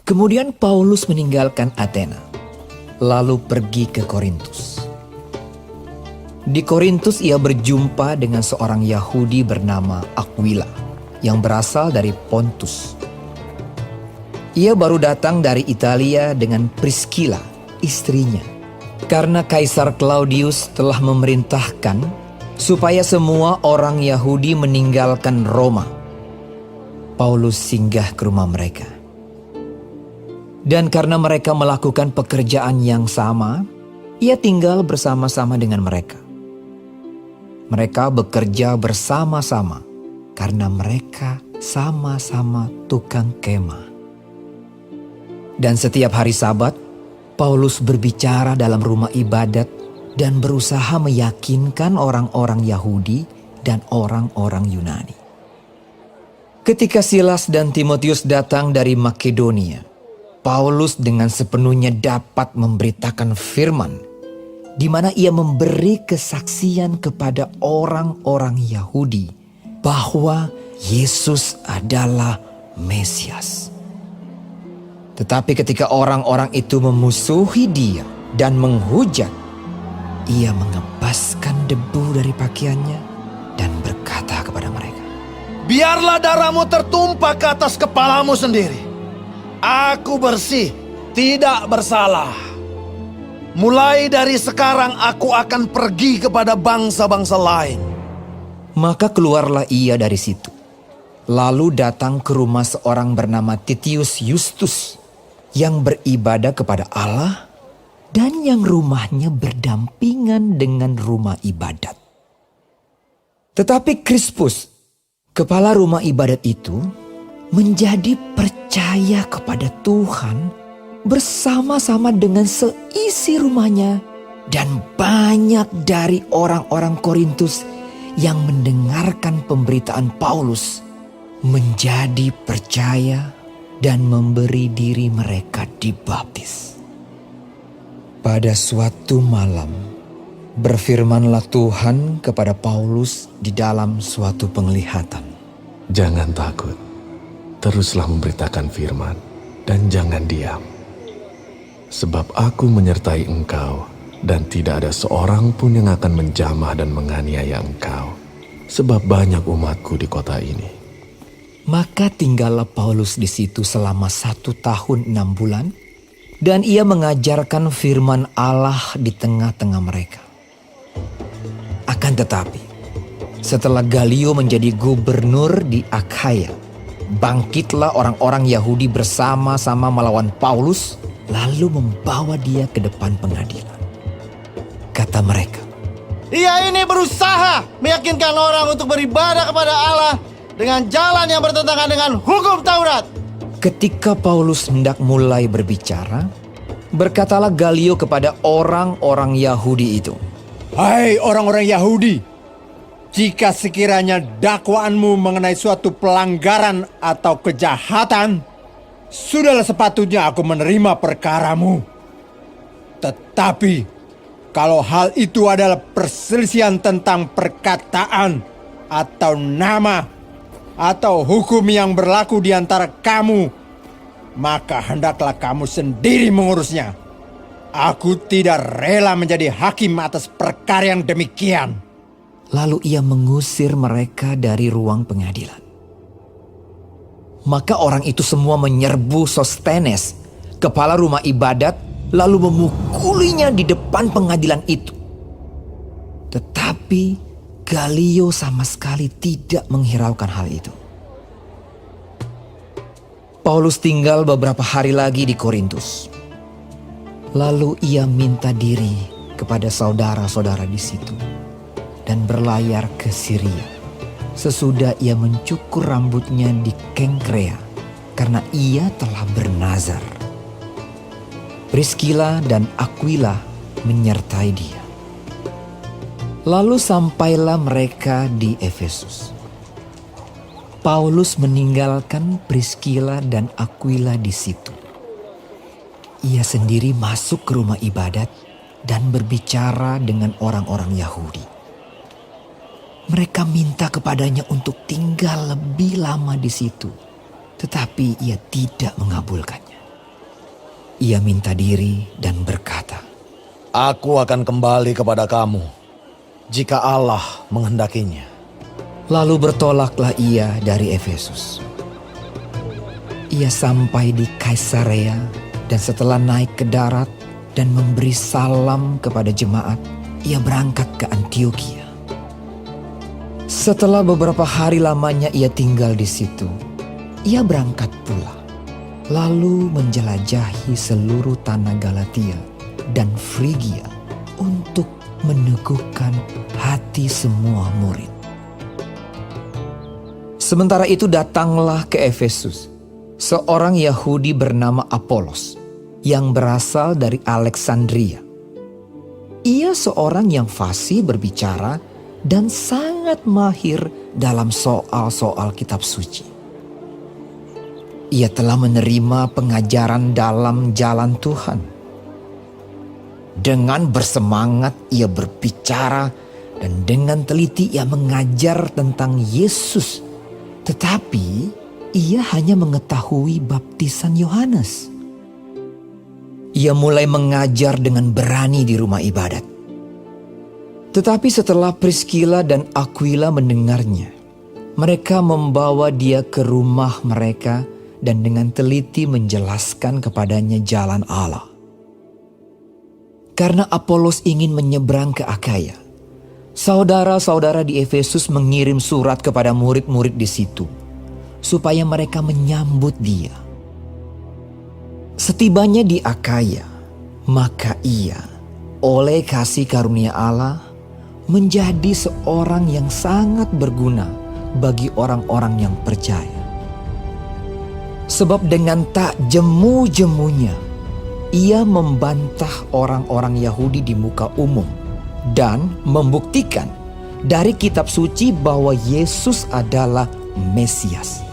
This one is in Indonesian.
Kemudian Paulus meninggalkan Athena, lalu pergi ke Korintus. Di Korintus ia berjumpa dengan seorang Yahudi bernama Aquila yang berasal dari Pontus. Ia baru datang dari Italia dengan Priscilla, istrinya, karena Kaisar Claudius telah memerintahkan supaya semua orang Yahudi meninggalkan Roma. Paulus singgah ke rumah mereka. Dan karena mereka melakukan pekerjaan yang sama, ia tinggal bersama-sama dengan mereka. Mereka bekerja bersama-sama karena mereka sama-sama tukang kemah. Dan setiap hari Sabat, Paulus berbicara dalam rumah ibadat dan berusaha meyakinkan orang-orang Yahudi dan orang-orang Yunani. Ketika Silas dan Timotius datang dari Makedonia, Paulus dengan sepenuhnya dapat memberitakan firman, di mana ia memberi kesaksian kepada orang-orang Yahudi bahwa Yesus adalah Mesias. Tetapi ketika orang-orang itu memusuhi dia dan menghujat, ia mengebaskan debu dari pakaiannya dan berkata kepada mereka, "Biarlah darahmu tertumpah ke atas kepalamu sendiri. Aku bersih, tidak bersalah. Mulai dari sekarang aku akan pergi kepada bangsa-bangsa lain." Maka keluarlah ia dari situ, lalu datang ke rumah seorang bernama Titius Justus yang beribadah kepada Allah dan yang rumahnya berdampingan dengan rumah ibadat. Tetapi Krispus, kepala rumah ibadat itu, menjadi percaya kepada Tuhan bersama-sama dengan seisi rumahnya, dan banyak dari orang-orang Korintus yang mendengarkan pemberitaan Paulus menjadi percaya dan memberi diri mereka dibaptis. Pada suatu malam, berfirmanlah Tuhan kepada Paulus di dalam suatu penglihatan. Jangan takut, teruslah memberitakan firman dan jangan diam. Sebab aku menyertai engkau dan tidak ada seorang pun yang akan menjamah dan menganiaya engkau. Sebab banyak umatku di kota ini. Maka tinggallah Paulus di situ selama 1 tahun 6 bulan, dan ia mengajarkan firman Allah di tengah-tengah mereka. Akan tetapi, setelah Galio menjadi gubernur di Akhaya, bangkitlah orang-orang Yahudi bersama-sama melawan Paulus, lalu membawa dia ke depan pengadilan. Kata mereka, Ia ini berusaha meyakinkan orang untuk beribadah kepada Allah dengan jalan yang bertentangan dengan hukum Taurat. ketika Paulus hendak mulai berbicara, berkatalah Galio kepada orang-orang Yahudi itu, "Hai orang-orang Yahudi, jika sekiranya dakwaanmu mengenai suatu pelanggaran atau kejahatan, sudahlah sepatutnya aku menerima perkaramu. Tetapi kalau hal itu adalah perselisihan tentang perkataan atau nama atau hukum yang berlaku di antara kamu, maka hendaklah kamu sendiri mengurusnya. Aku tidak rela menjadi hakim atas perkara yang demikian." Lalu ia mengusir mereka dari ruang pengadilan. Maka orang itu semua menyerbu Sostenes, kepala rumah ibadat, lalu memukulinya di depan pengadilan itu. Tetapi Galio sama sekali tidak menghiraukan hal itu. Paulus tinggal beberapa hari lagi di Korintus. Lalu ia minta diri kepada saudara-saudara di situ dan berlayar ke Syria. Sesudah ia mencukur rambutnya di Kengkrea karena ia telah bernazar. Priscilla dan Aquila menyertai dia. Lalu sampailah mereka di Efesus. Paulus meninggalkan Priscilla dan Aquila di situ. Ia sendiri masuk ke rumah ibadat dan berbicara dengan orang-orang Yahudi. Mereka minta kepadanya untuk tinggal lebih lama di situ, tetapi ia tidak mengabulkannya. ia minta diri dan berkata, Aku akan kembali kepada kamu jika Allah menghendakinya. lalu bertolaklah ia dari Efesus. Ia sampai di Kaisarea dan setelah naik ke darat dan memberi salam kepada jemaat, ia berangkat ke Antiokhia. Setelah beberapa hari lamanya ia tinggal di situ, ia berangkat pula, lalu menjelajahi seluruh tanah Galatia dan Frigia untuk meneguhkan hati semua murid. Sementara itu datanglah ke Efesus seorang Yahudi bernama Apolos yang berasal dari Alexandria. Ia seorang yang fasih berbicara dan sangat mahir dalam soal-soal kitab suci. Ia telah menerima pengajaran dalam jalan Tuhan. Dengan bersemangat ia berbicara dan dengan teliti ia mengajar tentang Yesus. Tetapi ia hanya mengetahui baptisan Yohanes. Ia mulai mengajar dengan berani di rumah ibadat. Tetapi setelah Priscilla dan Aquila mendengarnya, mereka membawa dia ke rumah mereka dan dengan teliti menjelaskan kepadanya jalan Allah. Karena Apolos ingin menyeberang ke Akaya, saudara-saudara di Efesus mengirim surat kepada murid-murid di situ, supaya mereka menyambut dia. Setibanya di Akaya, maka ia, oleh kasih karunia Allah, menjadi seorang yang sangat berguna bagi orang-orang yang percaya. Sebab dengan tak jemu-jemunya, ia membantah orang-orang Yahudi di muka umum dan membuktikan dari kitab suci bahwa Yesus adalah Mesias.